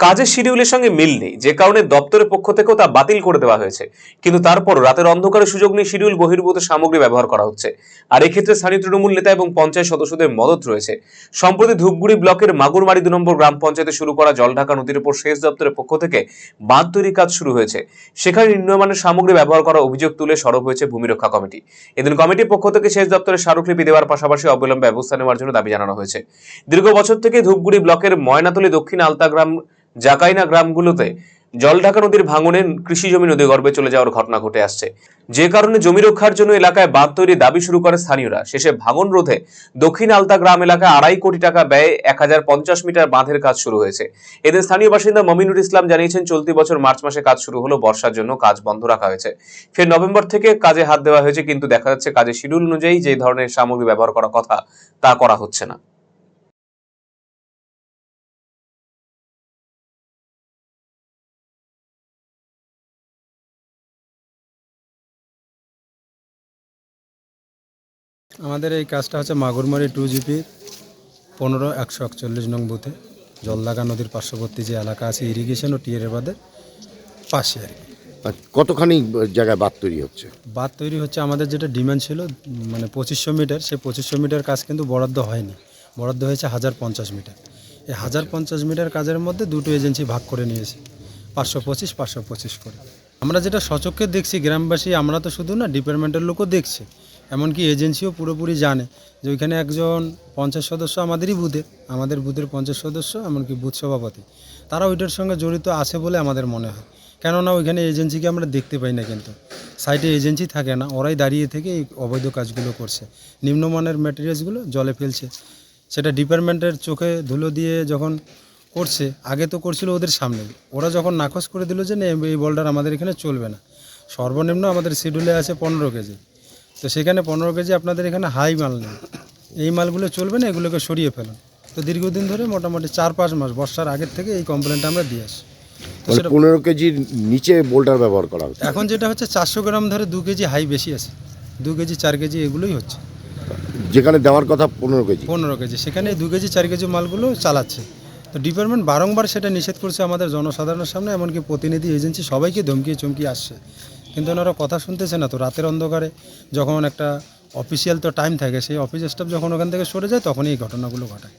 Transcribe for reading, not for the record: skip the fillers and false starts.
কাজের শিডিউলের সঙ্গে মিল নেই, যে কারণে দপ্তরের পক্ষ থেকেও তা বাতিল করে দেওয়া হয়েছে। কিন্তু তারপর রাতের অন্ধকারে সুযোগ নিয়ে শিডিউল বহির্ভূত সামগ্রী ব্যবহার করা হচ্ছে। আর এক্ষেত্রে স্থানীয় তৃণমূল নেতা এবং পঞ্চায়েত সদস্যদের মদত রয়েছে। সম্প্রতি ধূপগুড়ি ব্লকের মাগুরমারি 2 নম্বর গ্রাম পঞ্চায়েতে শুরু করা জলঢাকা নদীর উপর সেচ দপ্তরের পক্ষ থেকে বাঁধ তৈরির কাজ শুরু হয়েছে। সেখানে নিম্নমানের সামগ্রী ব্যবহার করার অভিযোগ তুলে সরব হয়েছে ভূমি রক্ষা কমিটি। এদিন কমিটির পক্ষ থেকে সেচ দপ্তরের স্মারকলিপি দেওয়ার পাশাপাশি অবিলম্বে ব্যবস্থা নেওয়ার জন্য দাবি জানানো হয়েছে। দীর্ঘ বছর থেকে ধূপগুড়ি ব্লকের ময়নাতলী, দক্ষিণ আলতা গ্রাম, জাকাইনা গ্রামগুলোতে জলঢাকা নদীর ভাঙনে কৃষি জমি নদীগর্ভে চলে যাওয়ার ঘটনা ঘটে আসছে, যে কারণে জমি রক্ষার জন্য এলাকায় বাঁধ তৈরির দাবি শুরু করে স্থানীয়রা। শেষে ভাঙন রোধে দক্ষিণ আলতা গ্রাম এলাকায় 2.5 কোটি টাকা ব্যয়ে 1050 মিটার বাঁধের কাজ শুরু হয়েছে। এদের স্থানীয় বাসিন্দা মমিনুর ইসলাম জানিয়েছেন, চলতি বছর মার্চ মাসে কাজ শুরু হলো, বর্ষার জন্য কাজ বন্ধ রাখা হয়েছে। ফের নভেম্বর থেকে কাজে হাত দেওয়া হয়েছে, কিন্তু দেখা যাচ্ছে কাজের শিডিউল অনুযায়ী যে ধরনের সামগ্রী ব্যবহার করার কথা তা করা হচ্ছে না। আমাদের এই কাজটা হচ্ছে মাগুরমারি 2GP 15-141 নং বুথে জলঢাকা নদীর পার্শ্ববর্তী যে এলাকা আছে ইরিগেশন ও টিয়ারের বাঁধের পাশে আর কি। আর কতখানি জায়গায় বাঁধ তৈরি হচ্ছে? বাঁধ তৈরি হচ্ছে, আমাদের যেটা ডিমান্ড ছিল মানে 2500 মিটার, সেই 2500 মিটার কাজ কিন্তু বরাদ্দ হয়নি, বরাদ্দ হয়েছে 1050 মিটার। এই 1050 মিটার কাজের মধ্যে দুটো এজেন্সি ভাগ করে নিয়েছে, 525 করে। আমরা যেটা সচক্ষে দেখছি গ্রামবাসী, আমরা তো শুধু না, ডিপার্টমেন্টের লোকও দেখছে, এমনকি এজেন্সিও পুরোপুরি জানে যে ওইখানে একজন পঞ্চায়েত সদস্য আমাদের বুথের পঞ্চায়েত সদস্য, এমনকি বুথ সভাপতি, তারা ওইটার সঙ্গে জড়িত আছে বলে আমাদের মনে হয়। কেননা ওইখানে এজেন্সিকে আমরা দেখতে পাই না, কিন্তু সাইটে এজেন্সি থাকে না, ওরাই দাঁড়িয়ে থেকে এই অবৈধ কাজগুলো করছে, নিম্নমানের ম্যাটেরিয়ালসগুলো জলে ফেলছে। সেটা ডিপার্টমেন্টের চোখে ধুলো দিয়ে যখন করছে, আগে তো করছিল ওদের সামনে, ওরা যখন নাকচ করে দিল যে এই বোল্ডার আমাদের এখানে চলবে না, সর্বনিম্ন আমাদের শিডিউলে আছে 15 কেজি, তো সেখানে 15 কেজি আপনাদের এখানে হাই মাল নেই, এই মালগুলো চলবে না, এগুলোকে সরিয়ে ফেলুন। তো দীর্ঘদিন ধরে মোটামুটি 4-5 মাস বর্ষার আগের থেকে এই কমপ্লেনটা আমরা দিয়ে আসি। তো সেটা 15 কেজির নিচে বোল্ডার ব্যবহার করা হচ্ছে। এখন যেটা হচ্ছে 400 গ্রাম ধরে 2 কেজি হাই বেশি আছে, 2 কেজি 4 কেজি এগুলোই হচ্ছে। যেখানে দেওয়ার কথা 15 কেজি সেখানে 2 কেজি 4 কেজি মালগুলো চালাচ্ছে। তো ডিপার্টমেন্ট বারংবার সেটা নিষেধ করছে আমাদের জনসাধারণের সামনে, এমনকি প্রতিনিধি এজেন্সি সবাইকে ধমকিয়ে চমকিয়ে আসছে, কিন্তু ওনারা কথা শুনতেছে না। তো রাতের অন্ধকারে যখন একটা অফিসিয়াল তো টাইম থাকে, সেই অফিস স্টাফ যখন ওখান থেকে সরে যায় তখনই এই ঘটনাগুলো ঘটায়।